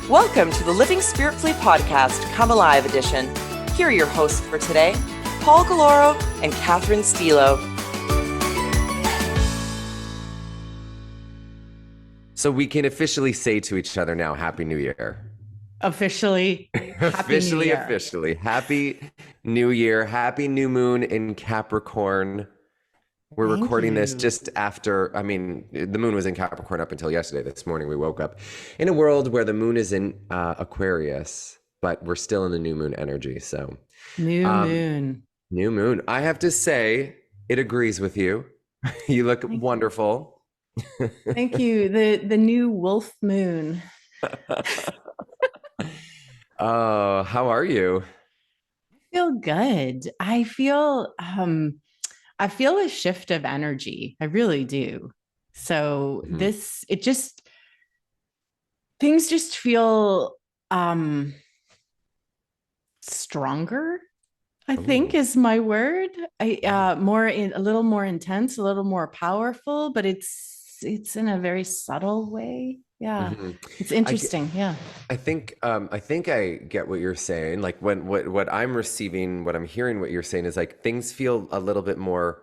Welcome to the Living Spiritually Podcast, Come Alive edition. Here are your hosts for today, Paul Galloro and Catherine Stilo. So we can officially say to each other now, Happy New Year. Officially. Officially. Happy New Year. Happy new moon in Capricorn. We're recording this just after, the moon was in Capricorn up until yesterday. This morning we woke up in a world where the moon is in Aquarius, but we're still in the new moon energy. So New moon. I have to say, it agrees with you. You look wonderful. Thank you. The new wolf moon. Oh, how are you? I feel good. I feel a shift of energy. I really do. So things just feel stronger, I think is my word. A little more intense, a little more powerful, but it's in a very subtle way. Yeah. It's interesting. I think I get what you're saying. Like what I'm receiving, what I'm hearing, what you're saying is like things feel a little bit more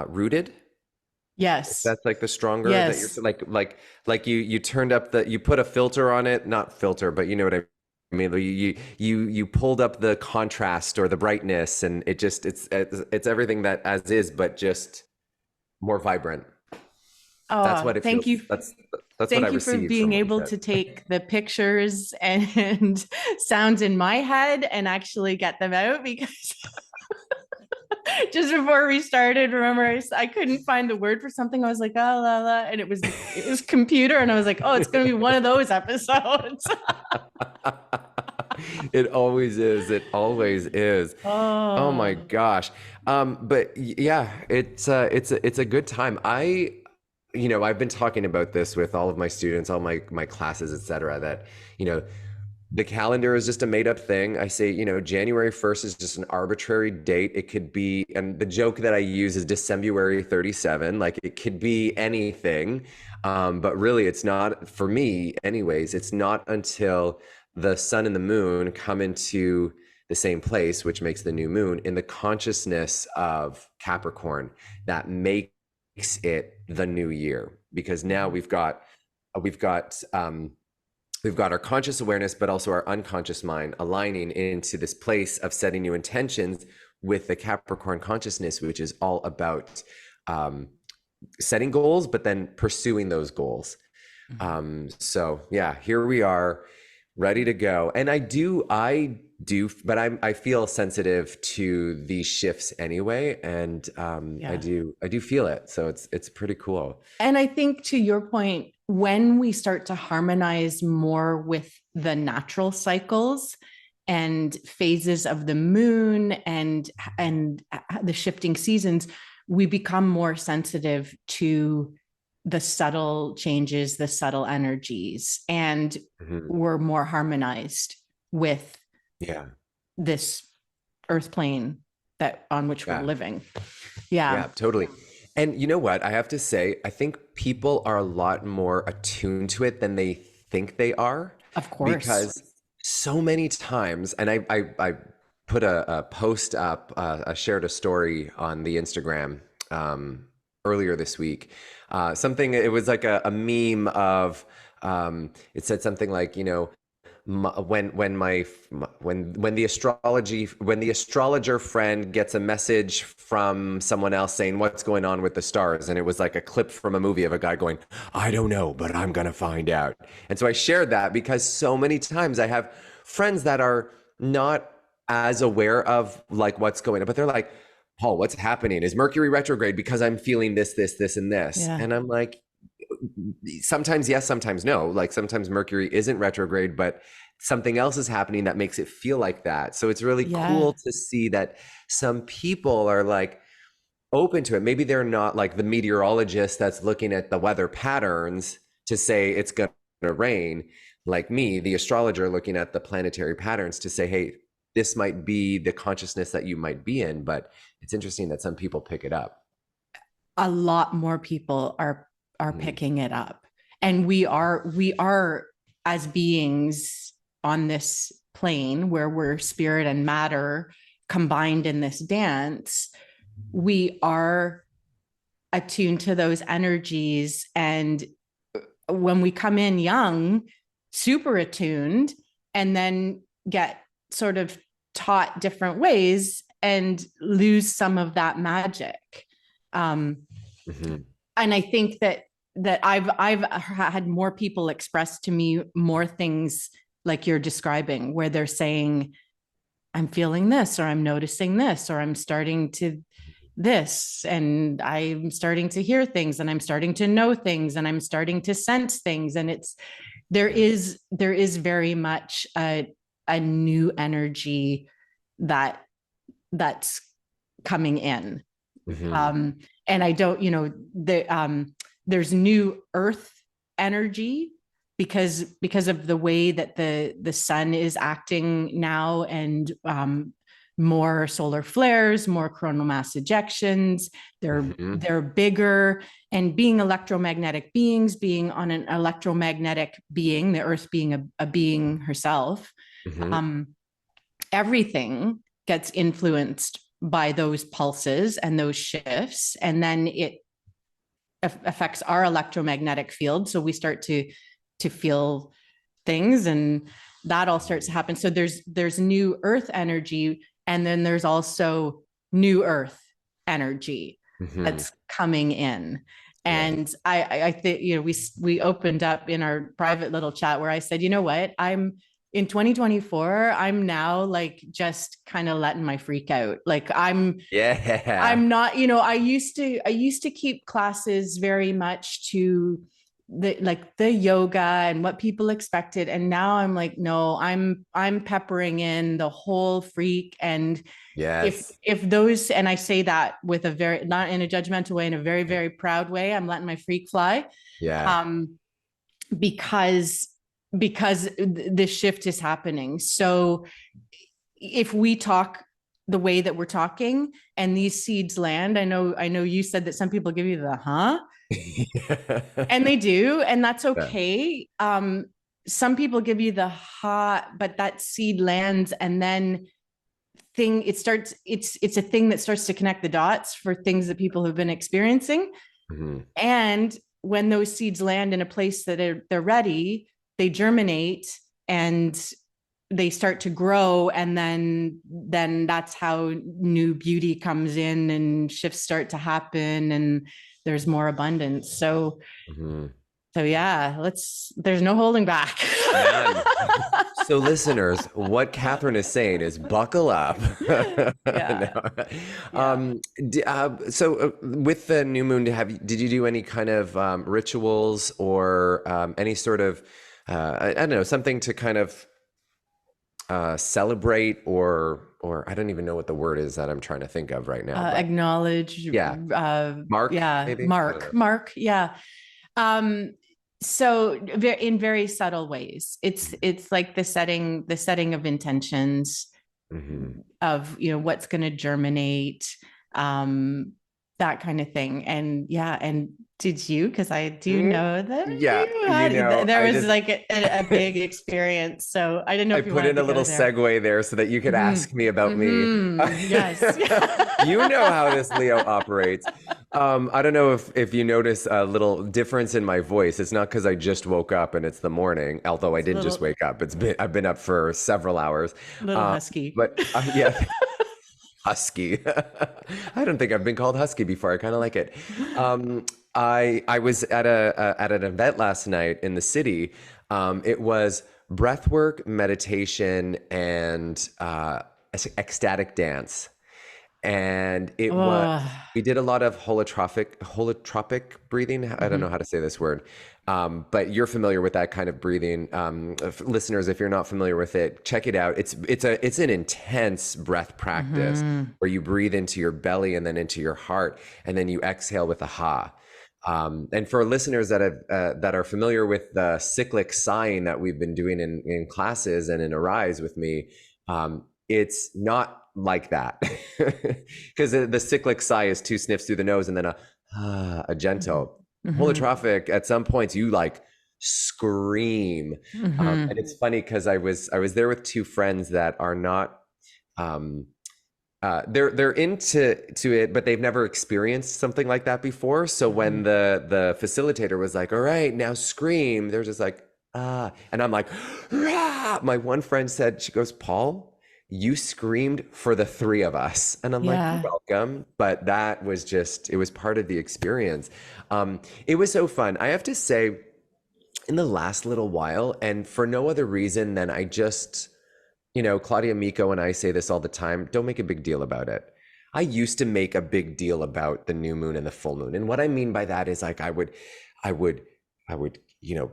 rooted. Yes. That's like the stronger yes. that you're like you turned up you put a filter on it, not filter, but you know what I mean. You pulled up the contrast or the brightness, and it's everything that as is, but just more vibrant. That's what it thank feels. you. That's Thank what I you for received being able to take the pictures and sounds in my head and actually get them out, because just before we started, remember I couldn't find the word for something. I was like, la la, and it was computer, and I was like, oh, it's going to be one of those episodes. It always is. It always is. Oh my gosh. But yeah, it's a good time. I've been talking about this with all of my students, all my classes, et cetera, that, the calendar is just a made up thing. I say, January 1st is just an arbitrary date. It could be, and the joke that I use is December 37. Like it could be anything. But really it's not, for me anyways, it's not until the sun and the moon come into the same place, which makes the new moon in the consciousness of Capricorn, that makes it the new year. Because now we've got our conscious awareness, but also our unconscious mind aligning into this place of setting new intentions with the Capricorn consciousness, which is all about setting goals, but then pursuing those goals. So yeah, here we are, ready to go. And I do, but I feel sensitive to these shifts anyway. And I do feel it. So it's pretty cool. And I think, to your point, when we start to harmonize more with the natural cycles and phases of the moon and the shifting seasons, we become more sensitive to the subtle changes, the subtle energies, and we're more harmonized with this earth plane on which we're living. Yeah, totally. And you know what? I have to say, I think people are a lot more attuned to it than they think they are. Of course. Because so many times, and I put a post up, I shared a story on the Instagram earlier this week. It was like a meme of, it said something like, when the astrologer friend gets a message from someone else saying what's going on with the stars, and it was like a clip from a movie of a guy going, I don't know, but I'm gonna find out. And so I shared that because so many times I have friends that are not as aware of like what's going on, but they're like, Paul, what's happening? Is Mercury retrograde? Because I'm feeling this, and this. Yeah. And I'm like, sometimes yes, sometimes no. Like sometimes Mercury isn't retrograde, but something else is happening that makes it feel like that. So it's really cool to see that some people are like open to it. Maybe they're not like the meteorologist that's looking at the weather patterns to say it's going to rain, like me, the astrologer looking at the planetary patterns to say, hey, this might be the consciousness that you might be in. But it's interesting that some people pick it up. A lot more people are picking it up, and we are as beings on this plane where we're spirit and matter combined in this dance, we are attuned to those energies. And when we come in young, super attuned, and then get sort of taught different ways and lose some of that magic. And I think that I've had more people express to me more things like you're describing, where they're saying, I'm feeling this, or I'm noticing this, or I'm starting to this, and I'm starting to hear things, and I'm starting to know things, and I'm starting to sense things. And there is very much a new energy that's coming in. And I don't, there's new earth energy because of the way that the sun is acting now, and more solar flares, more coronal mass ejections. They're bigger, and being electromagnetic beings, being on an electromagnetic being, the earth being a being herself, everything gets influenced by those pulses and those shifts, and then it affects our electromagnetic field. So we start to feel things, and that all starts to happen. So there's new earth energy, and then there's also new earth energy that's coming in. And I think, we opened up in our private little chat where I said, you know what, I'm in 2024, I'm now like just kind of letting my freak out. Like I'm not, I used to keep classes very much to the yoga and what people expected. And now I'm like, no, I'm peppering in the whole freak. And if those, and I say that with a very, not in a judgmental way, in a very, very proud way, I'm letting my freak fly. Because this shift is happening. So if we talk the way that we're talking and these seeds land, I know you said that some people give you the and they do, and that's okay. Some people give you the but that seed lands, and then it's a thing that starts to connect the dots for things that people have been experiencing. And when those seeds land in a place that they're ready, they germinate and they start to grow. And then that's how new beauty comes in and shifts start to happen, and there's more abundance. So yeah, there's no holding back. So listeners, what Catherine is saying is buckle up. So with the new moon, did you do any kind of rituals or any sort of, I don't know, something to kind of celebrate or I don't even know what the word is that I'm trying to think of right now. Acknowledge. Mark. Maybe? Mark. Yeah. So in very subtle ways, it's like the setting of intentions of, what's going to germinate, that kind of thing. And did you, because I do know that there was like a big experience. So I didn't know if you put in a little segue there so that you could ask me about me. Yes. You know how this Leo operates. I don't know if you notice a little difference in my voice. It's not because I just woke up and it's the morning, although I did just wake up. I've been up for several hours. A little husky. But husky. I don't think I've been called husky before. I kind of like it. I was at an event last night in the city. It was breathwork, meditation, and ecstatic dance. And we did a lot of holotropic breathing. I don't know how to say this word. But you're familiar with that kind of breathing. Listeners, if you're not familiar with it, check it out. It's an intense breath practice where you breathe into your belly and then into your heart, and then you exhale with a ha. And for listeners that are familiar with the cyclic sighing that we've been doing in classes and in Arise with me, it's not like that, because the cyclic sigh is 2 sniffs through the nose and then a gentle. Holotropic, at some points you like scream. And it's funny because I was there with two friends that are not they're into it, but they've never experienced something like that before. So when the facilitator was like, all right, now scream, they're just like, ah, and I'm like, rah! My one friend said, she goes, Paul, you screamed for the three of us. And I'm like, you're welcome. But that was just, it was part of the experience. It was so fun. I have to say, in the last little while, and for no other reason than I just, you know, Claudia, Micco, and I say this all the time, don't make a big deal about it. I used to make a big deal about the new moon and the full moon. And what I mean by that is like, I would, you know,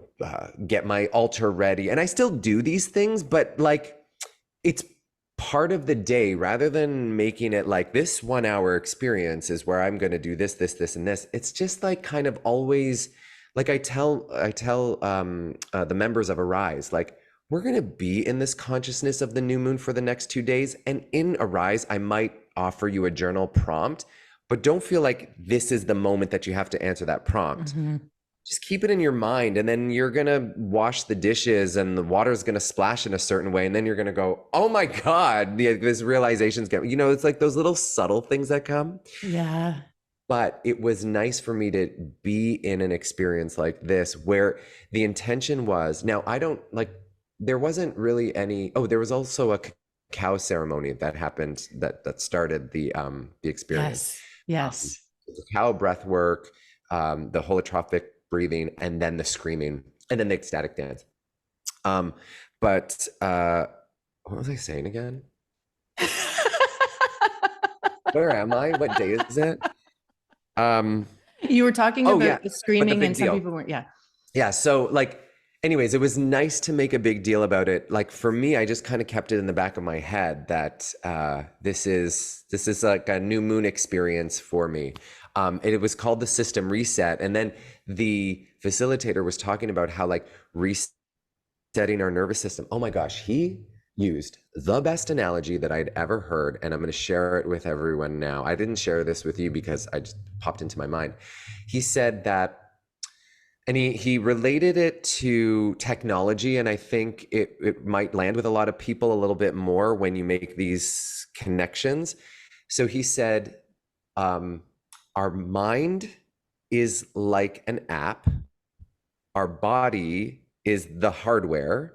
get my altar ready, and I still do these things, but like, it's part of the day rather than making it like this 1 hour experience is where I'm going to do this, and this. It's just like kind of always, like I tell the members of Arise, like, we're going to be in this consciousness of the new moon for the next 2 days. And in Arise, I might offer you a journal prompt, but don't feel like this is the moment that you have to answer that prompt. Just keep it in your mind. And then you're going to wash the dishes and the water is going to splash in a certain way. And then you're going to go, oh my God, this realization's getting, you know, it's like those little subtle things that come. Yeah. But it was nice for me to be in an experience like this where the intention was, now I don't like, there wasn't really any, oh, there was also a cacao ceremony that happened that started the experience. Yes. Cacao breath work, the holotropic breathing, and then the screaming, and then the ecstatic dance. But what was I saying again? Where am I? What day is it? You were talking about the screaming, the and some people weren't. Yeah. So like, anyways, it was nice to make a big deal about it. Like for me, I just kind of kept it in the back of my head that this is like a new moon experience for me. It was called the system reset. And then the facilitator was talking about how like resetting our nervous system. Oh my gosh, he used the best analogy that I'd ever heard. And I'm going to share it with everyone now. I didn't share this with you because I just popped into my mind. He said that, and he related it to technology, and I think it might land with a lot of people a little bit more when you make these connections. So he said, our mind is like an app, our body is the hardware,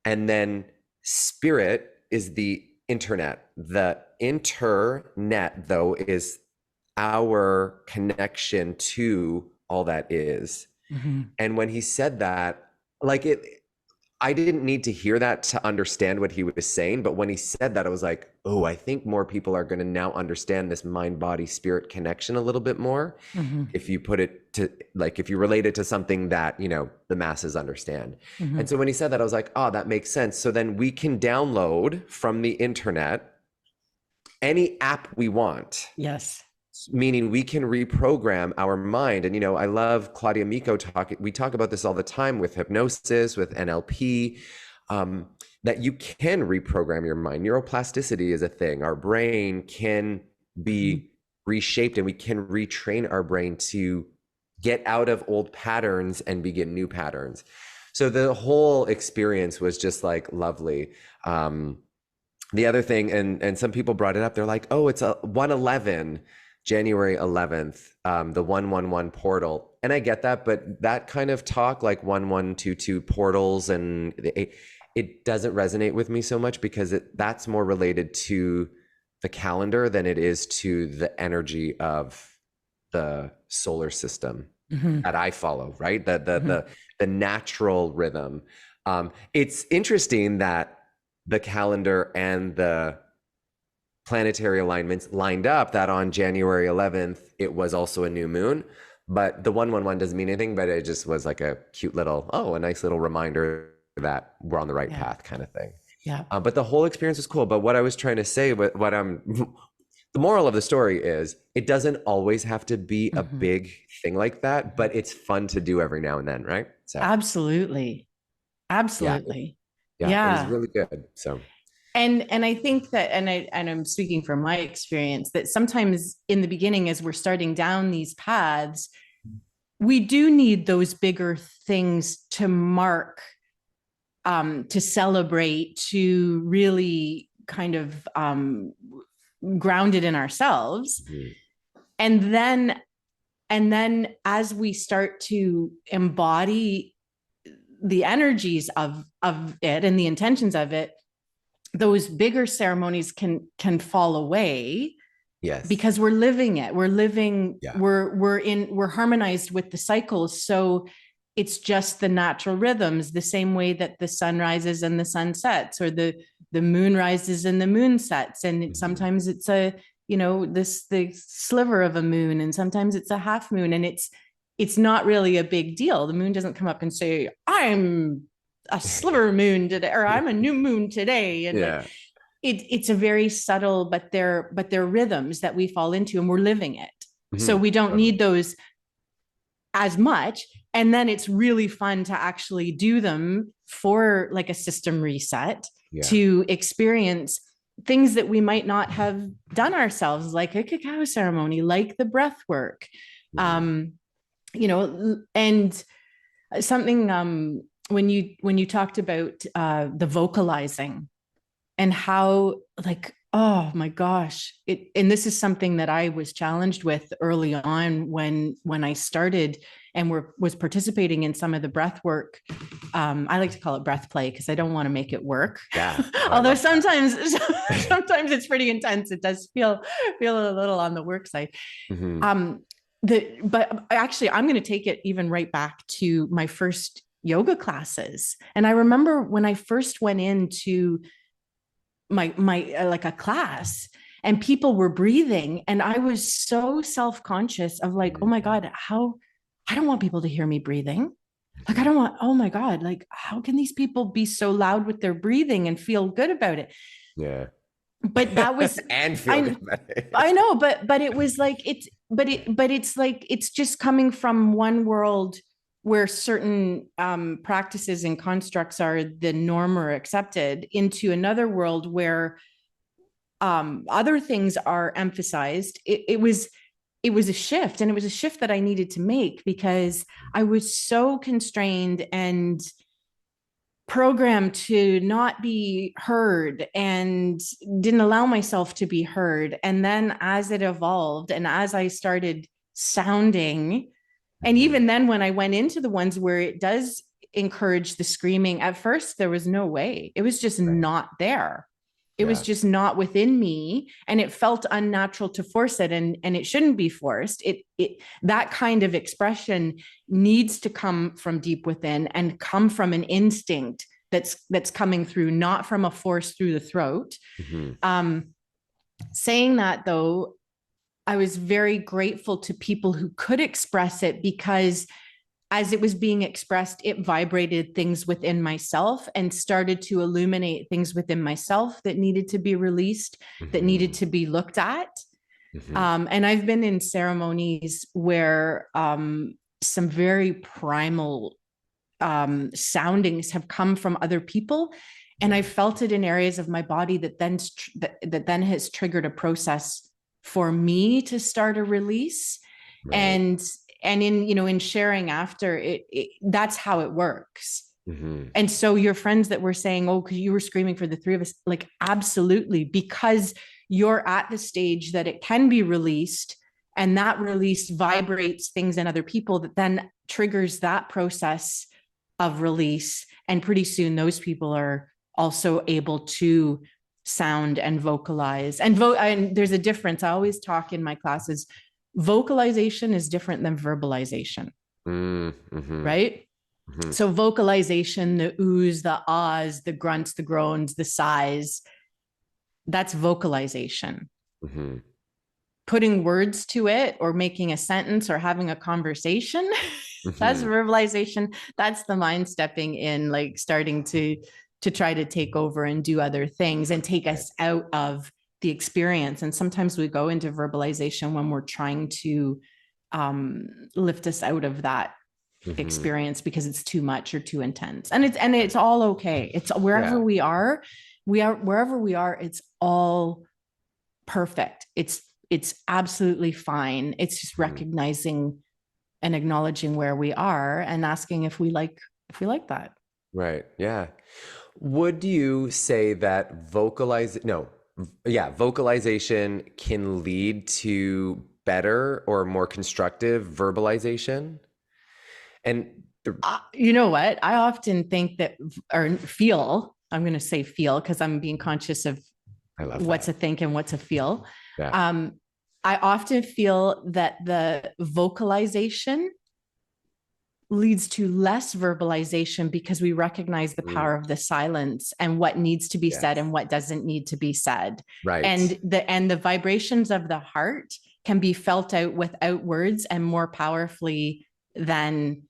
and then spirit is the internet. The internet, though, is our connection to all that is. And when he said that, like I didn't need to hear that to understand what he was saying. But when he said that, I was like, oh, I think more people are going to now understand this mind, body, spirit connection a little bit more. If you put it to like, if you relate it to something that, you know, the masses understand. And so when he said that, I was like, oh, that makes sense. So then we can download from the internet any app we want. Yes. Meaning we can reprogram our mind. And, you know, I love Claudia, Micco we talk about this all the time with hypnosis, with NLP, that you can reprogram your mind. Neuroplasticity is a thing. Our brain can be reshaped, and we can retrain our brain to get out of old patterns and begin new patterns. So the whole experience was just like lovely. The other thing, and some people brought it up, they're like, oh, it's a 111. January 11th, the 111 portal. And I get that, but that kind of talk, like 1122 portals, and it doesn't resonate with me so much because that's more related to the calendar than it is to the energy of the solar system that I follow, right? The natural rhythm. It's interesting that the calendar and the planetary alignments lined up that on January 11th, it was also a new moon, but the 111 doesn't mean anything, but it just was like a cute little, a nice little reminder that we're on the right path kind of thing. Yeah. But the whole experience was cool. But what I was trying to say, the moral of the story is it doesn't always have to be a big thing like that, but it's fun to do every now and then. Right. So, Absolutely. Yeah. It was really good. So. And I think that, and I'm speaking from my experience, that sometimes in the beginning, as we're starting down these paths, we do need those bigger things to mark, to celebrate, to really kind of ground it in ourselves. Mm-hmm. And then as we start to embody the energies of it and the intentions of it, those bigger ceremonies can fall away. Yes. Because we're living it. We're living, Yeah. we're harmonized with the cycles. So it's just the natural rhythms, the same way that the sun rises and the sun sets, or the moon rises and the moon sets. And sometimes it's the sliver of a moon, and sometimes it's a half moon, and it's not really a big deal. The moon doesn't come up and say, I'm a sliver moon today, or I'm a new moon today. And yeah. It's a very subtle, but they're rhythms that we fall into, and we're living it. Mm-hmm. So we don't need those as much. And then it's really fun to actually do them for like a system reset, to experience things that we might not have done ourselves, like a cacao ceremony, like the breath work, and something, when you talked about the vocalizing, and how, like, oh my gosh, and this is something that I was challenged with early on when I started and was participating in some of the breath work. I like to call it breath play because I don't want to make it work. Yeah. Although sometimes it's pretty intense. It does feel a little on the work side. Mm-hmm. But actually, I'm going to take it even right back to my first yoga classes. And I remember when I first went into my like a class, and people were breathing, and I was so self-conscious of like, oh my God, I don't want people to hear me breathing. Like, I don't want, oh my God, like, how can these people be so loud with their breathing and feel good about it? Yeah. But that was, and feel good about it. I know, but it was like, it's like, it's just coming from one world where certain practices and constructs are the norm or accepted, into another world where other things are emphasized. It was a shift, and it was a shift that I needed to make, because I was so constrained and programmed to not be heard, and didn't allow myself to be heard. And then as it evolved, and as I started sounding, and even then when I went into the ones where it does encourage the screaming, at first there was no way. It was just not there. It was just not within me, and it felt unnatural to force it, and it shouldn't be forced. That kind of expression needs to come from deep within, and come from an instinct that's coming through, not from a force through the throat. Mm-hmm. Saying that, though, I was very grateful to people who could express it, because as it was being expressed, it vibrated things within myself and started to illuminate things within myself that needed to be released, mm-hmm. that needed to be looked at. Mm-hmm. And I've been in ceremonies where some very primal soundings have come from other people. And I felt it in areas of my body that then has triggered a process for me to start a release. Right. And in sharing after it, that's how it works. Mm-hmm. And so your friends that were saying, oh, because you were screaming for the three of us, like, absolutely, because you're at the stage that it can be released, and that release vibrates things in other people that then triggers that process of release. And pretty soon those people are also able to sound and vocalize and there's a difference. I always talk in my classes, vocalization is different than verbalization. Mm-hmm. Right? Mm-hmm. So vocalization, the oohs, the ahs, the grunts, the groans, the sighs, that's vocalization. Mm-hmm. Putting words to it, or making a sentence, or having a conversation, mm-hmm. that's verbalization. That's the mind stepping in, like starting to try to take over and do other things and take us out of the experience. And sometimes we go into verbalization when we're trying to lift us out of that mm-hmm. experience because it's too much or too intense. And it's all okay. It's wherever we are, wherever we are, it's all perfect. It's absolutely fine. It's just recognizing and acknowledging where we are and asking if we like that. Right. Yeah. Would you say that vocalization can lead to better or more constructive verbalization? And You know what? I often think that, or feel, I'm going to say feel because I'm being conscious of I love what's that. a think and what's a feel. Yeah. I often feel that the vocalization leads to less verbalization because we recognize the power of the silence and what needs to be said and what doesn't need to be said. Right. And the vibrations of the heart can be felt out without words and more powerfully than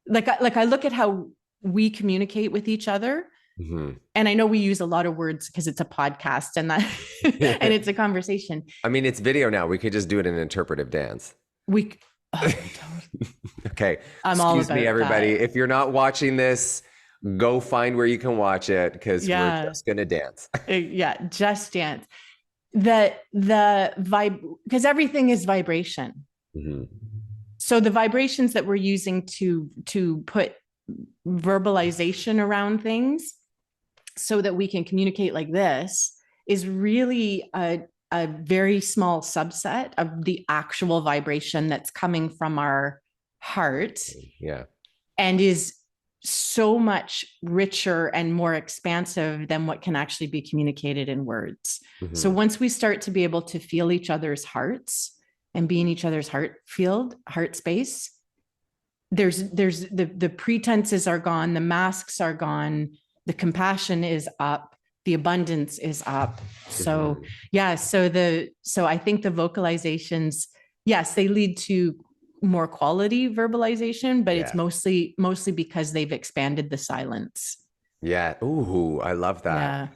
like I look at how we communicate with each other. Mm-hmm. And I know we use a lot of words because it's a podcast and that and it's a conversation. I mean, it's video now. We could just do it in interpretive dance. Okay. Excuse me, everybody. That. If you're not watching this, go find where you can watch it because we're just gonna dance. Just dance. The vibe, because everything is vibration. Mm-hmm. So the vibrations that we're using to put verbalization around things so that we can communicate like this is really a very small subset of the actual vibration that's coming from our heart. Yeah. And is so much richer and more expansive than what can actually be communicated in words. Mm-hmm. So once we start to be able to feel each other's hearts and be in each other's heart space, there's the pretenses are gone, the masks are gone, the compassion is up, the abundance is up. So so I think the vocalizations, yes, they lead to more quality verbalization, but it's mostly because they've expanded the silence. Yeah. Ooh, I love that.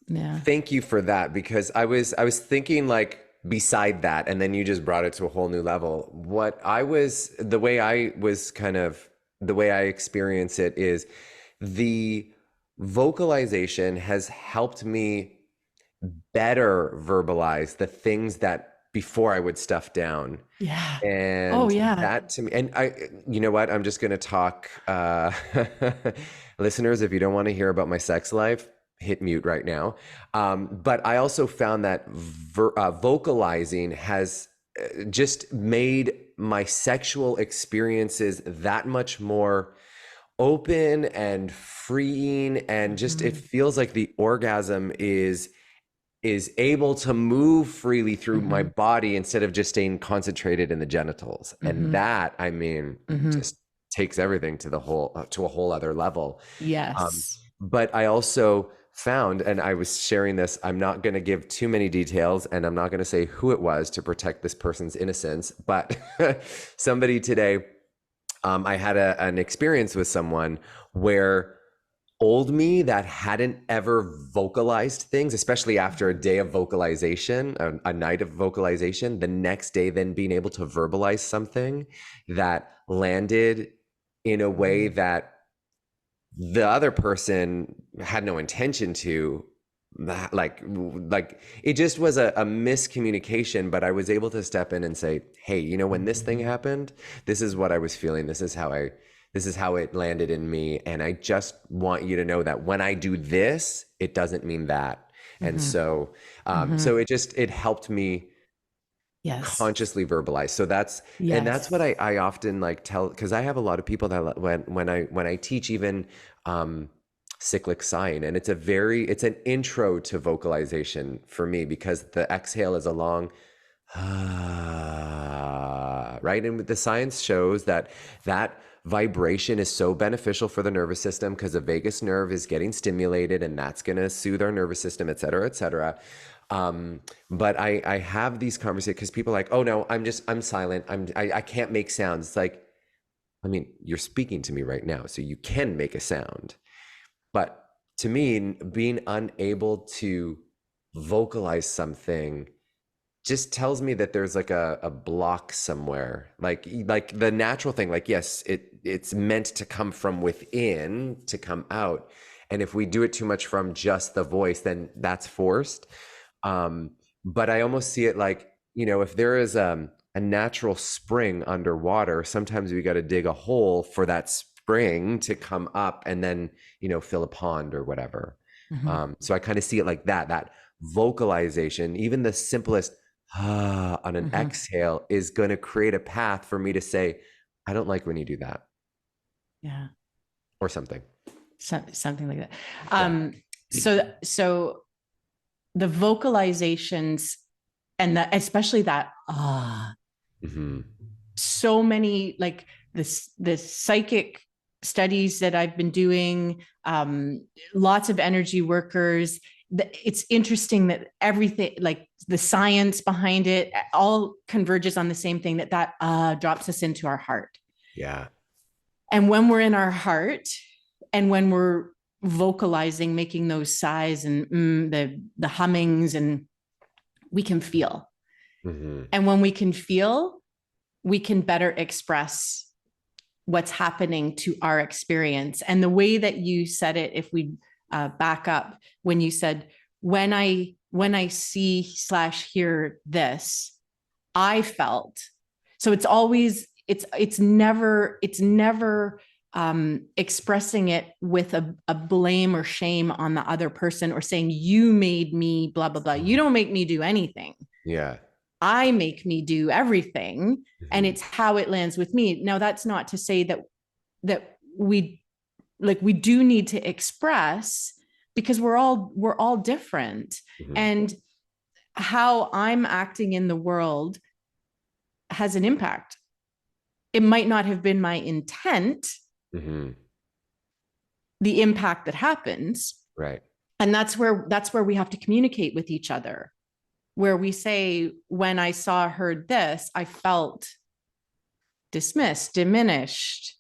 Yeah. Thank you for that, because I was thinking like beside that, and then you just brought it to a whole new level. The way I experience it is the vocalization has helped me better verbalize the things that before I would stuff down. Yeah. And that to me, and you know what? I'm just going to talk, listeners, if you don't want to hear about my sex life, hit mute right now. But I also found that vocalizing has just made my sexual experiences that much more open and freeing, and just it feels like the orgasm is able to move freely through my body instead of just staying concentrated in the genitals. And that, I mean, just takes everything to a whole other level. Yes. But I also found, and I was sharing this, I'm not going to give too many details, and I'm not going to say who it was to protect this person's innocence, but somebody today, I had an experience with someone where old me that hadn't ever vocalized things, especially after a day of vocalization, a night of vocalization, the next day then being able to verbalize something that landed in a way that the other person had no intention to, like it just was a miscommunication, but I was able to step in and say, hey, you know, when this thing happened, this is what I was feeling. This is how it landed in me. And I just want you to know that when I do this, it doesn't mean that. And so, so it helped me consciously verbalize. So and that's what I often like tell, because I have a lot of people that when I teach even, cyclic sign, and it's an intro to vocalization for me, because the exhale is a long right, and the science shows that vibration is so beneficial for the nervous system, because the vagus nerve is getting stimulated, and that's going to soothe our nervous system, et cetera, et cetera. But I have these conversations because people are like, oh no, I'm silent, I can't make sounds. It's like, I mean, you're speaking to me right now, so you can make a sound. But to me, being unable to vocalize something just tells me that there's like a block somewhere, like the natural thing, like, yes, it's meant to come from within to come out. And if we do it too much from just the voice, then that's forced. But I almost see it like, you know, if there is a natural spring underwater, sometimes we got to dig a hole for that spring to come up and then, fill a pond or whatever. So I kind of see it like that vocalization, even the simplest on an exhale, is going to create a path for me to say, I don't like when you do that. Yeah. Or something. Something like that. So the vocalizations and especially that, so many, like the psychic studies that I've been doing, lots of energy workers. It's interesting that everything, like the science behind it, all converges on the same thing, that drops us into our heart. Yeah. And when we're in our heart, and when we're vocalizing, making those sighs and the hummings, and we can feel. And when we can feel, we can better express what's happening to our experience. And the way that you said it, if we back up, when you said, when I see/hear this, I felt. So it's always, it's never expressing it with a blame or shame on the other person, or saying, you made me blah, blah, blah. You don't make me do anything. Yeah. I make me do everything. And it's how it lands with me. Now, that's not to say that we do need to express, because we're all different. And how I'm acting in the world has an impact. It might not have been my intent, the impact that happens. Right. And that's where we have to communicate with each other, where we say, when I heard this, I felt dismissed, diminished,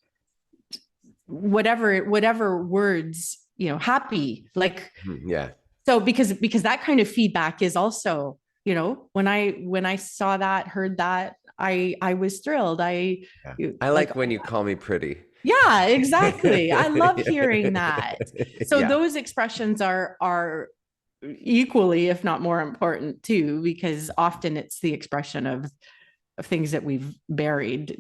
whatever words, happy, like, yeah. So because that kind of feedback is also, when I saw that, heard that, I was thrilled. I like when you call me pretty. Yeah, exactly. I love hearing that. So those expressions are equally, if not more important too, because often it's the expression of things that we've buried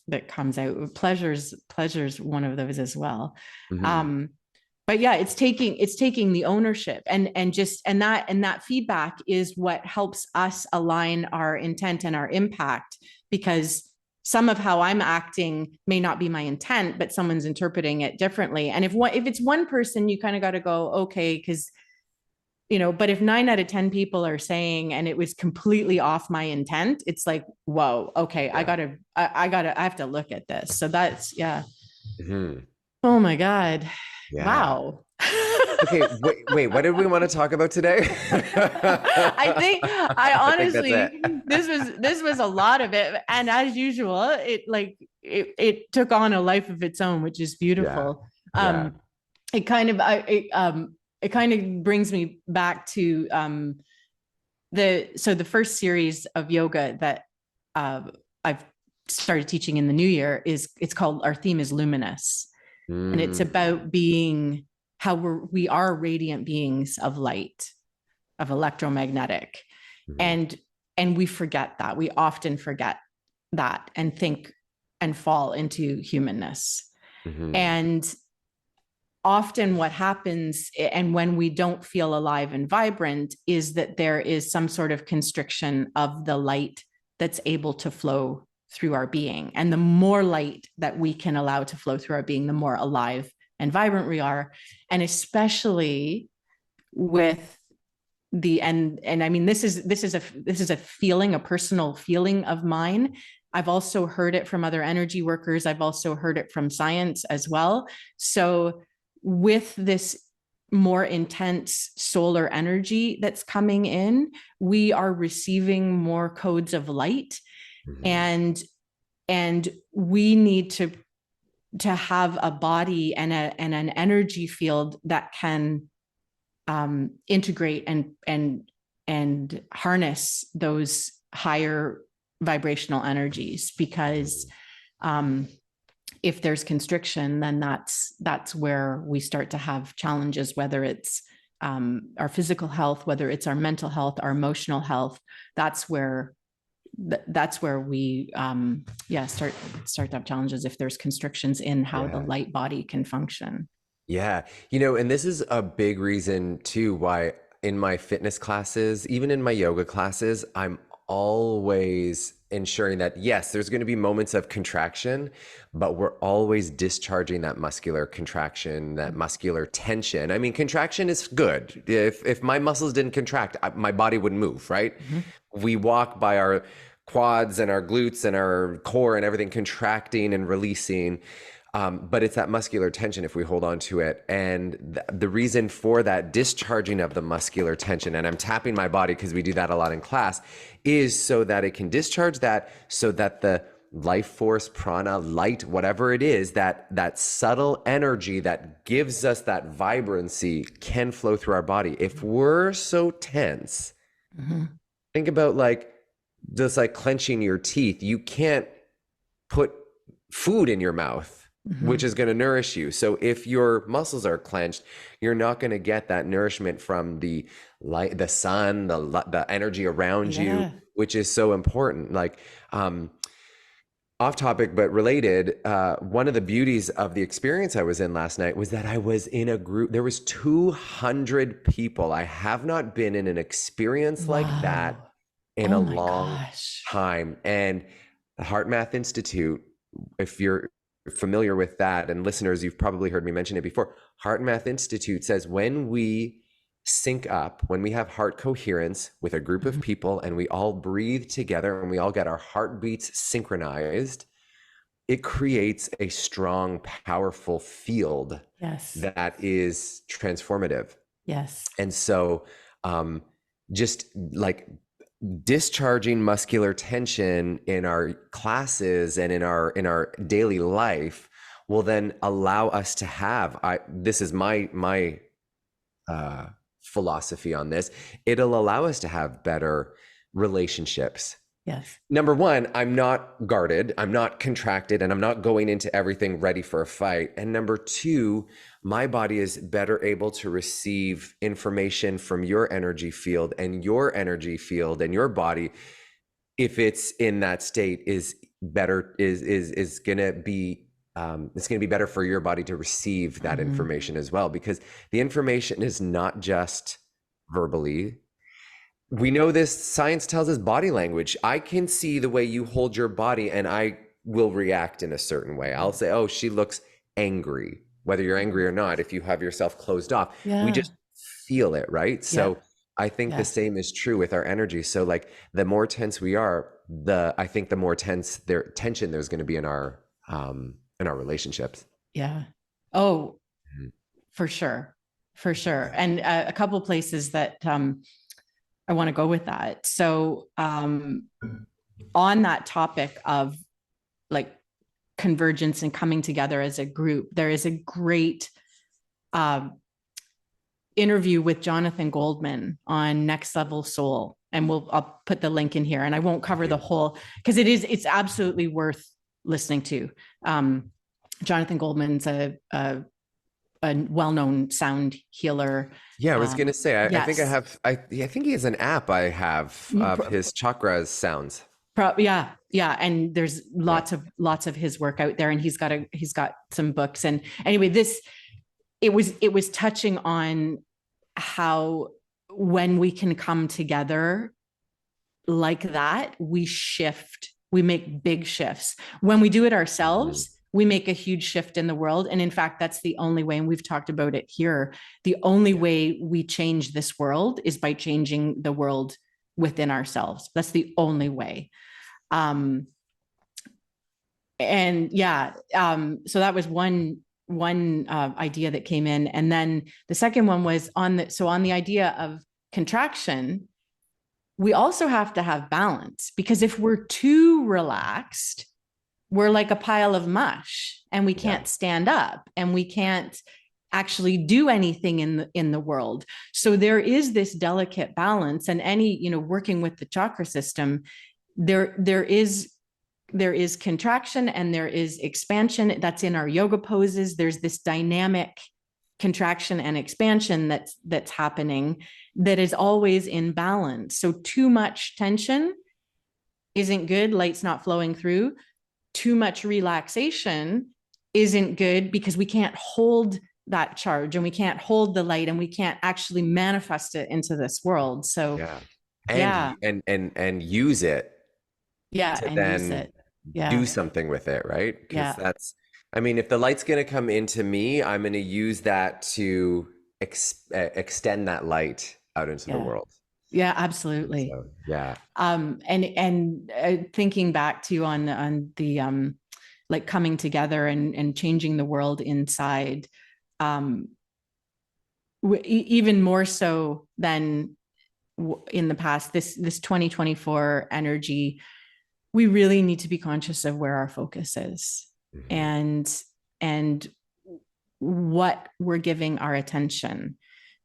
that comes out. Pleasure's one of those as well. But yeah, it's taking the ownership and that feedback is what helps us align our intent and our impact, because some of how I'm acting may not be my intent, but someone's interpreting it differently. And if it's one person, you kind of got to go, okay, because, but if 9 out of 10 people are saying, and it was completely off my intent, it's like, whoa, okay, yeah. I have to look at this. So that's, yeah. Oh my God. Yeah. Wow. Okay, wait, what did we want to talk about today? I honestly, this was a lot of it. And as usual, it took on a life of its own, which is beautiful. Yeah. It kind of brings me back to the first series of yoga that I've started teaching in the new year it's called, our theme is Luminous. And it's about being how we are radiant beings of light, of electromagnetic. And we forget that. We often forget that and think and fall into humanness. And often what happens, and when we don't feel alive and vibrant, is that there is some sort of constriction of the light that's able to flow through our being. And the more light that we can allow to flow through our being, the more alive and vibrant we are. And especially with and I mean, this is a feeling, a personal feeling of mine. I've also heard it from other energy workers. I've also heard it from science as well. So with this more intense solar energy that's coming in, we are receiving more codes of light. And we need to have a body and an energy field that can integrate and harness those higher vibrational energies, because if there's constriction, then that's where we start to have challenges, whether it's our physical health, whether it's our mental health, our emotional health. That's where that's where we, start to have challenges if there's constrictions in how the light body can function. Yeah. And this is a big reason too, why in my fitness classes, even in my yoga classes, I'm always ensuring that, yes, there's going to be moments of contraction, but we're always discharging that muscular contraction, that muscular tension. I mean, contraction is good. If my muscles didn't contract, my body wouldn't move, right? We walk by our quads and our glutes and our core and everything contracting and releasing. But it's that muscular tension if we hold on to it. And the reason for that discharging of the muscular tension, and I'm tapping my body because we do that a lot in class, is so that it can discharge that, so that the life force, prana, light, whatever it is, that subtle energy that gives us that vibrancy can flow through our body. If we're so tense, think about just like clenching your teeth. You can't put food in your mouth, which is going to nourish you. So if your muscles are clenched, you're not going to get that nourishment from the light, the sun, the energy around you, which is so important. Off topic, but related, one of the beauties of the experience I was in last night was that I was in a group. There was 200 people. I have not been in an experience like that in a long time. And the Heart Math Institute, if you're familiar with that, and listeners, you've probably heard me mention it before, Heart Math Institute says when we sync up, when we have heart coherence with a group of people and we all breathe together and we all get our heartbeats synchronized, it creates a strong, powerful field that is transformative. And so just like discharging muscular tension in our classes and in our daily life will then allow us to have, this is my philosophy on this, it'll allow us to have better relationships. Number one, I'm not guarded, I'm not contracted, and I'm not going into everything ready for a fight. And number two, my body is better able to receive information from your energy field, and your energy field and your body, if it's in that state, is better, is gonna be it's going to be better for your body to receive that information as well, because the information is not just verbally. We know this, science tells us body language. I can see the way you hold your body and I will react in a certain way. I'll say, oh, she looks angry, whether you're angry or not. If you have yourself closed off, we just feel it, right? So I think the same is true with our energy. So the more tense we are, I think the more tension there's going to be in our relationships. Oh, for sure. And a couple of places that I want to go with that. So on that topic of convergence and coming together as a group, there is a great interview with Jonathan Goldman on Next Level Soul. And I'll put the link in here, and I won't cover the whole, because it's absolutely worth listening to. Jonathan Goldman's a well-known sound healer. I was going to say, I think I think he has an app I have of his chakras sounds. And there's lots of his work out there, and he's got some books. And anyway, it was touching on how when we can come together like that, we make big shifts. When we do it ourselves, we make a huge shift in the world. And in fact, that's the only way, and we've talked about it here, the only way we change this world is by changing the world within ourselves. That's the only way. So that was one idea that came in. And then the second one was on the idea of contraction, we also have to have balance, because if we're too relaxed, we're like a pile of mush and we can't stand up and we can't actually do anything in the world. So there is this delicate balance, and working with the chakra system, there is contraction and there is expansion. That's in our yoga poses. There's this dynamic contraction and expansion that's happening that is always in balance. So too much tension isn't good. Light's not flowing through. Too much relaxation isn't good because we can't hold that charge and we can't hold the light and we can't actually manifest it into this world. So Yeah. yeah. And use it Yeah. to And then use it. Yeah. do something with it, right? Because Yeah. I mean, if the light's going to come into me, I'm going to use that to extend that light out into the world. Yeah, absolutely. So, yeah. And thinking back to on the like coming together and changing the world inside, even more so than in the past, this 2024 energy, we really need to be conscious of where our focus is, and what we're giving our attention,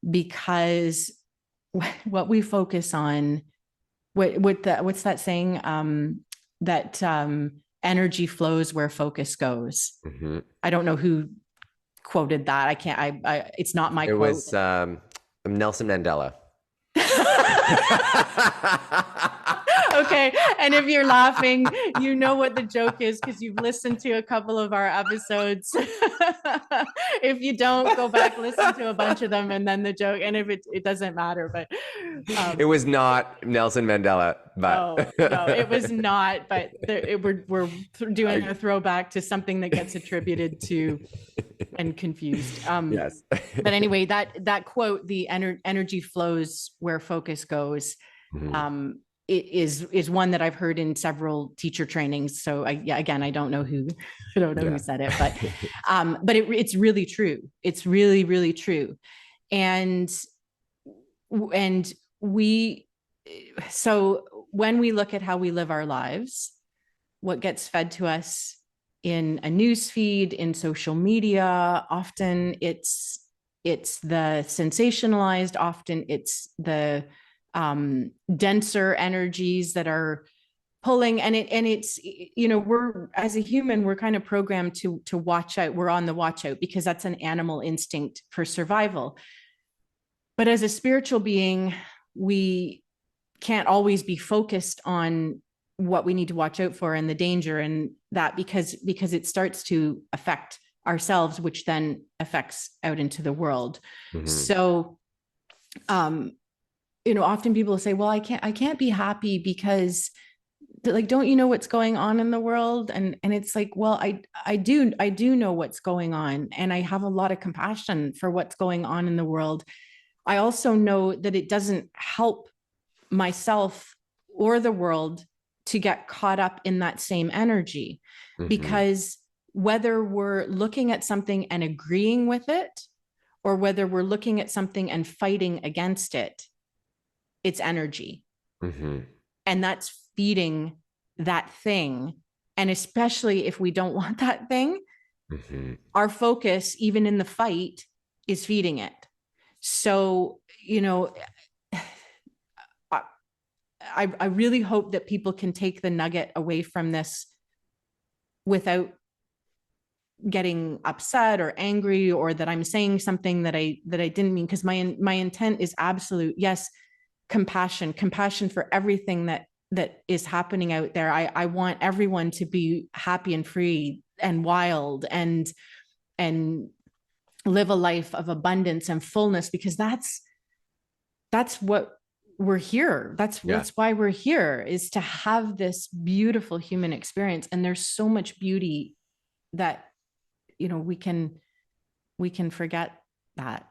because what we focus on, what's that saying, that energy flows where focus goes. I don't know who quoted that. I can't, it's not my quote. It was Nelson Mandela. Okay. And if you're laughing, you know what the joke is because you've listened to a couple of our episodes. If you don't, go back, listen to a bunch of them, and then the joke. And if it doesn't matter, but it was not Nelson Mandela, but no, it was not. But we're doing a throwback to something that gets attributed to and confused. Yes. But anyway, that quote, the energy flows where focus goes, it is one that I've heard in several teacher trainings. So again, I don't know who said it, but it's really true. It's really, really true. So when we look at how we live our lives, what gets fed to us in a news feed, in social media, often it's the sensationalized, often it's the denser energies that are pulling, and it's, we're, as a human, we're kind of programmed to watch out. We're on the watch out because that's an animal instinct for survival. But as a spiritual being, we can't always be focused on what we need to watch out for and the danger and that, because it starts to affect ourselves, which then affects out into the world. So, often people say, well, I can't be happy because, like, don't you know what's going on in the world? And it's like, well, I do know what's going on. And I have a lot of compassion for what's going on in the world. I also know that it doesn't help myself or the world to get caught up in that same energy, because whether we're looking at something and agreeing with it, or whether we're looking at something and fighting against it, it's energy. And that's feeding that thing. And especially if we don't want that thing, our focus, even in the fight, is feeding it. So, I really hope that people can take the nugget away from this without getting upset or angry, or that I'm saying something that I didn't mean, because my intent is absolute. Yes, compassion for everything that is happening out there. I want everyone to be happy and free and wild and live a life of abundance and fullness, because that's what we're here. That's why we're here, is to have this beautiful human experience. And there's so much beauty that, we can forget that.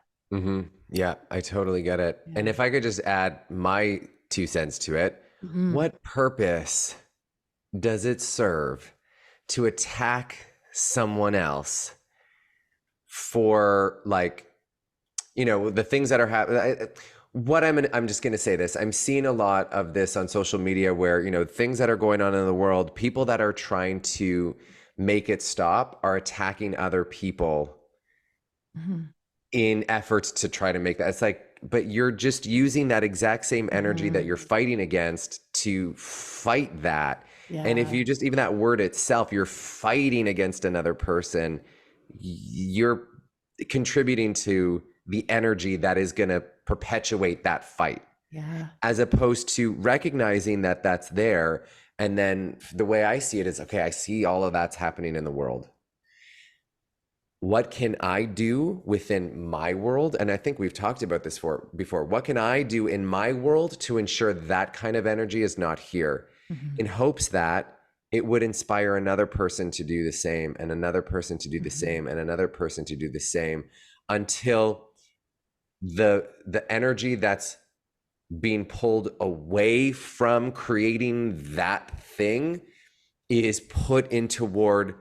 Yeah, I totally get it. Yeah. And if I could just add my 2 cents to it, what purpose does it serve to attack someone else for, like, the things that are happening? I'm just going to say this. I'm seeing a lot of this on social media where, things that are going on in the world, people that are trying to make it stop are attacking other people in efforts to try to make that. It's like, but you're just using that exact same energy that you're fighting against to fight that. Yeah. And if you just, even that word itself, you're fighting against another person, you're contributing to the energy that is going to perpetuate that fight. Yeah. As opposed to recognizing that that's there And then the way I see it is, okay, I see all of that's happening in the world. What can I do within my world? And I think we've talked about this before. What can I do in my world to ensure that kind of energy is not here, in hopes that it would inspire another person to do the same, and another person to do the same, and another person to do the same, until the energy that's being pulled away from creating that thing is put in toward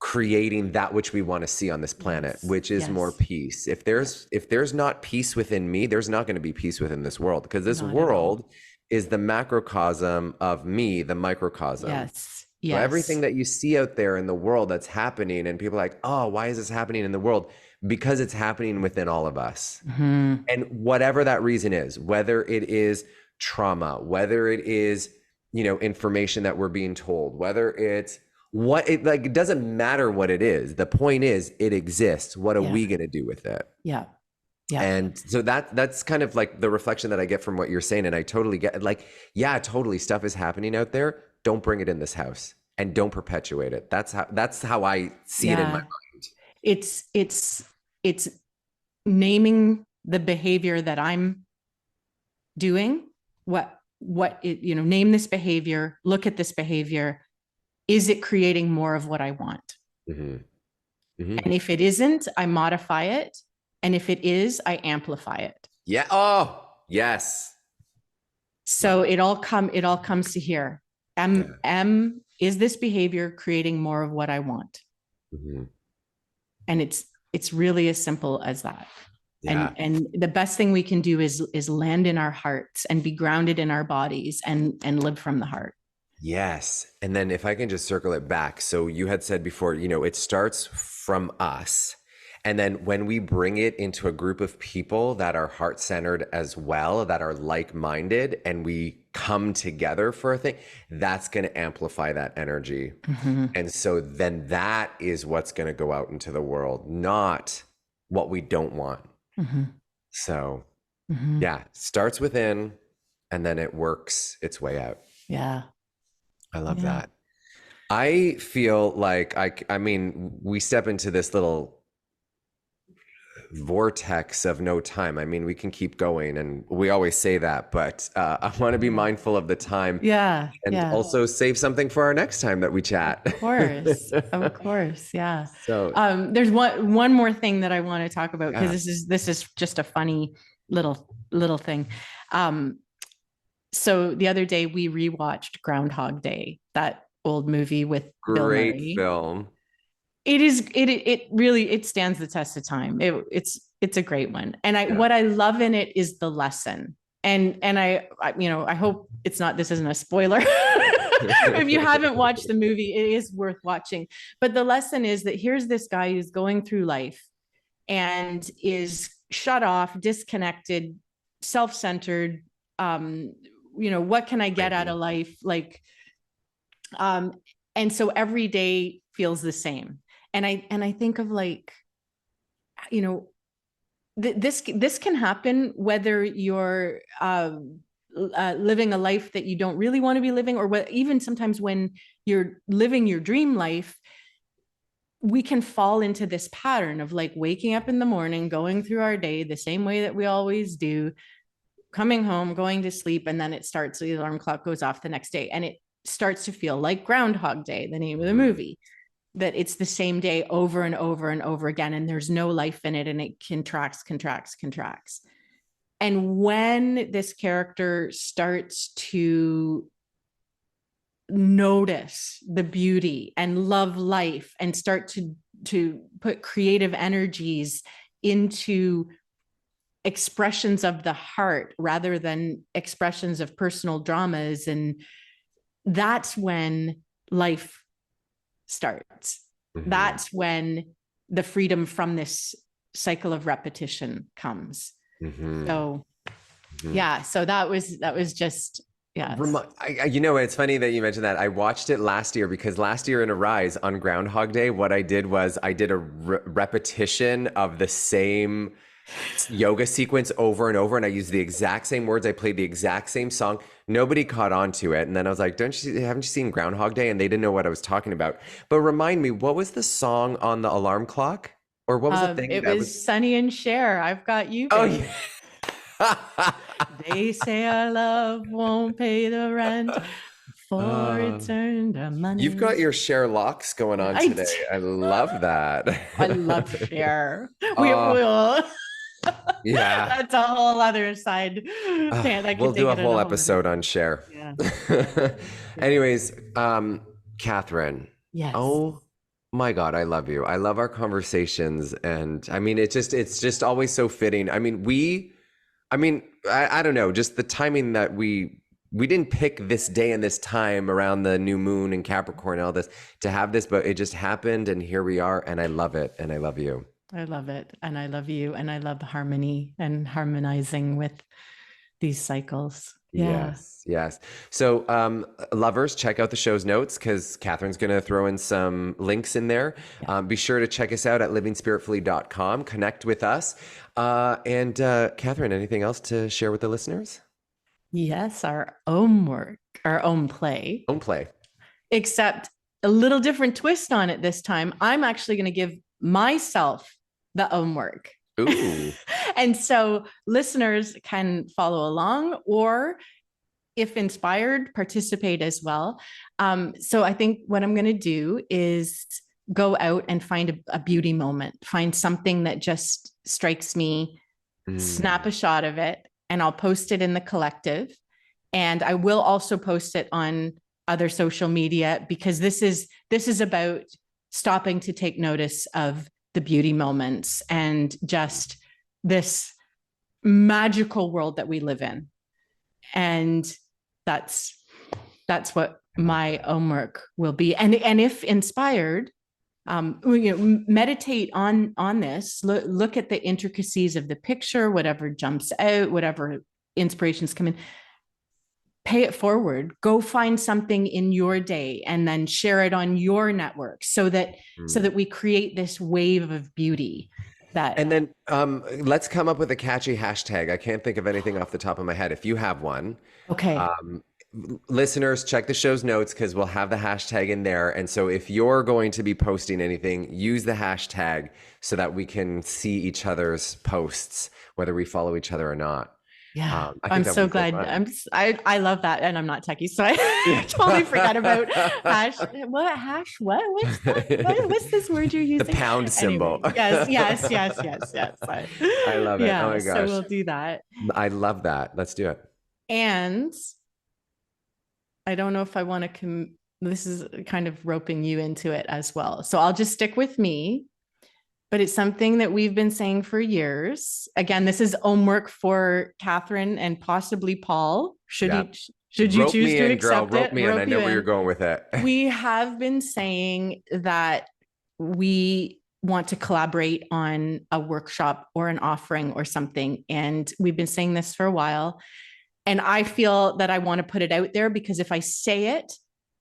creating that which we want to see on this planet, which is more peace. If there's not peace within me, there's not going to be peace within this world, because this world is the macrocosm of me, the microcosm. Yes. So everything that you see out there in the world that's happening, and people are like, oh, why is this happening in the world? Because it's happening within all of us. And whatever that reason is, whether it is trauma, whether it is, information that we're being told, whether it's it doesn't matter what it is. The point is, it exists. What are we going to do with it? Yeah. And so that's kind of like the reflection that I get from what you're saying. And I totally get totally stuff is happening out there. Don't bring it in this house, and don't perpetuate it. That's how I see it in my mind. It's naming the behavior that I'm doing. Name this behavior, look at this behavior. Is it creating more of what I want? And if it isn't, I modify it. And if it is, I amplify it. Yeah. Oh, yes. So it all comes to here. Is this behavior creating more of what I want? And it's really as simple as that. And the best thing we can do is land in our hearts and be grounded in our bodies and live from the heart. Yes. And then if I can just circle it back. So you had said before, it starts from us. And then when we bring it into a group of people that are heart-centered as well, that are like-minded, and we come together for a thing, that's going to amplify that energy. And so then that is what's going to go out into the world, not what we don't want. So starts within, and then it works its way out. Yeah. I love that. I feel like we step into this little vortex of no time. I mean, we can keep going, and we always say that, but I want to be mindful of the time. And also save something for our next time that we chat. Of course. Yeah. So there's one more thing that I want to talk about, because this is just a funny little thing. So the other day we rewatched Groundhog Day, that old movie with Bill Murray. Great film. It really stands the test of time. It's a great one. And what I love in it is the lesson. And I hope this isn't a spoiler. If you haven't watched the movie, it is worth watching. But the lesson is that here's this guy who's going through life and is shut off, disconnected, self-centered. What can I get out of life? And so every day feels the same. And I think of this can happen whether you're living a life that you don't really want to be living, or even sometimes when you're living your dream life, we can fall into this pattern of waking up in the morning, going through our day the same way that we always do, coming home, going to sleep, and then the alarm clock goes off the next day. And it starts to feel like Groundhog Day, the name of the movie, that it's the same day over and over and over again, and there's no life in it, and it contracts. And when this character starts to notice the beauty and love life and start to put creative energies into expressions of the heart rather than expressions of personal dramas, and that's when life starts. That's when the freedom from this cycle of repetition comes. So so that was just it's funny that you mentioned that. I watched it last year, because last year in Arise on Groundhog Day, what I did was I did a repetition of the same yoga sequence over and over, and I used the exact same words. I played the exact same song. Nobody caught on to it. And then I was like, haven't you seen Groundhog Day? And they didn't know what I was talking about. But remind me, what was the song on the alarm clock? Or what was the thing? It was Sonny and Cher. I've got you, baby. Oh, yeah. They say our love won't pay the rent for return to money. You've got your Cher locks going on today. I love that. I love Cher. We will. Yeah. That's a whole other side. We'll do a whole episode on Cher. Yeah. Anyways, Catherine. Yes. Oh my God, I love you. I love our conversations. And I mean, it's just always so fitting. I mean, I don't know, just the timing that we didn't pick this day and this time around the new moon and Capricorn and all this to have this, but it just happened and here we are. And I love it. And I love you. I love it. And I love you. And I love harmony and harmonizing with these cycles. Yeah. Yes. So lovers, check out the show's notes because Catherine's going to throw in some links in there. Yeah. Be sure to check us out at livingspiritfully.com. Connect with us. And Catherine, anything else to share with the listeners? Yes, our own work, our own play. Own play. Except a little different twist on it this time. I'm actually going to give myself the own work. Ooh. And so listeners can follow along or if inspired, participate as well. So I think what I'm going to do is go out and find a beauty moment, find something that just strikes me, snap a shot of it, and I'll post it in the collective. And I will also post it on other social media because this is about stopping to take notice of the beauty moments and just this magical world that we live in. And that's what my own work will be. And if inspired, meditate on this, look at the intricacies of the picture, whatever jumps out, whatever inspirations come in, pay it forward, go find something in your day and then share it on your network so that we create this wave of beauty. And then let's come up with a catchy hashtag. I can't think of anything off the top of my head. If you have one, okay. Listeners, check the show's notes because we'll have the hashtag in there. And so if you're going to be posting anything, use the hashtag so that we can see each other's posts, whether we follow each other or not. Yeah, I'm so glad. I love that, and I'm not techie, so I totally forgot about hash. What's that? What's this word you're using? The pound symbol. Anyway, yes. I love it. Yeah, oh my gosh. So we'll do that. I love that. Let's do it. And I don't know if I want to. This is kind of roping you into it as well. So I'll just stick with me. But it's something that we've been saying for years. Again, this is homework for Catherine and possibly Paul. Should you choose to accept it? Rope me in. I know where you're going with it. We have been saying that we want to collaborate on a workshop or an offering or something. And we've been saying this for a while. And I feel that I want to put it out there because if I say it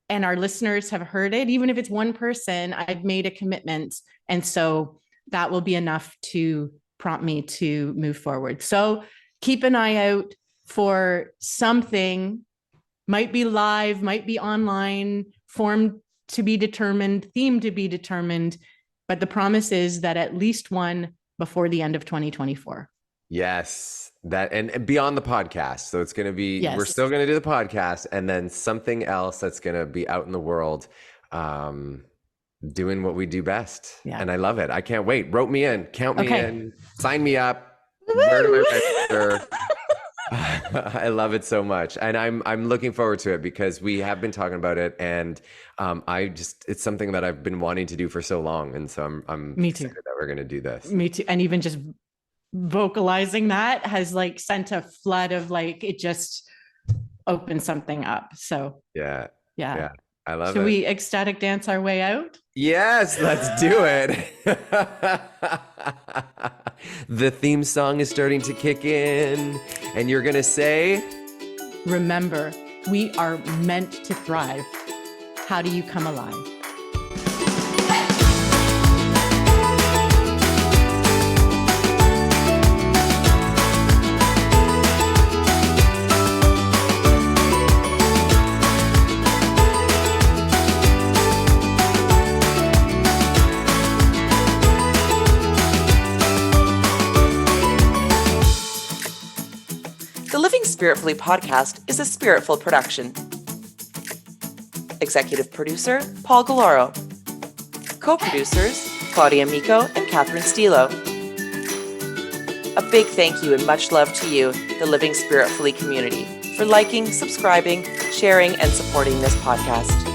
and our listeners have heard it, even if it's one person, I've made a commitment. And so that will be enough to prompt me to move forward. So keep an eye out for something, might be live, might be online, form to be determined, theme to be determined. But the promise is that at least one before the end of 2024. Yes, that and beyond the podcast. So it's going to be, We're still going to do the podcast and then something else that's going to be out in the world. Doing what we do best. Yeah. And I love it. I can't wait. Rope me in, count me in, sign me up. Where do I register? I love it so much. And I'm looking forward to it because we have been talking about it and it's something that I've been wanting to do for so long. And so I'm excited that we're going to do this. Me too. And even just vocalizing that has like sent a flood of like, it just opened something up. So yeah. I love it. Should we ecstatic dance our way out? Yes, let's do it. The theme song is starting to kick in, and you're going to say, remember, we are meant to thrive. How do you come alive? Spiritfully podcast is a Spiritful production. Executive producer, Paul Galloro. Co-producers, Claudia, Micco, and Catherine Stilo. A big thank you and much love to you, the Living Spiritfully community, for liking, subscribing, sharing, and supporting this podcast.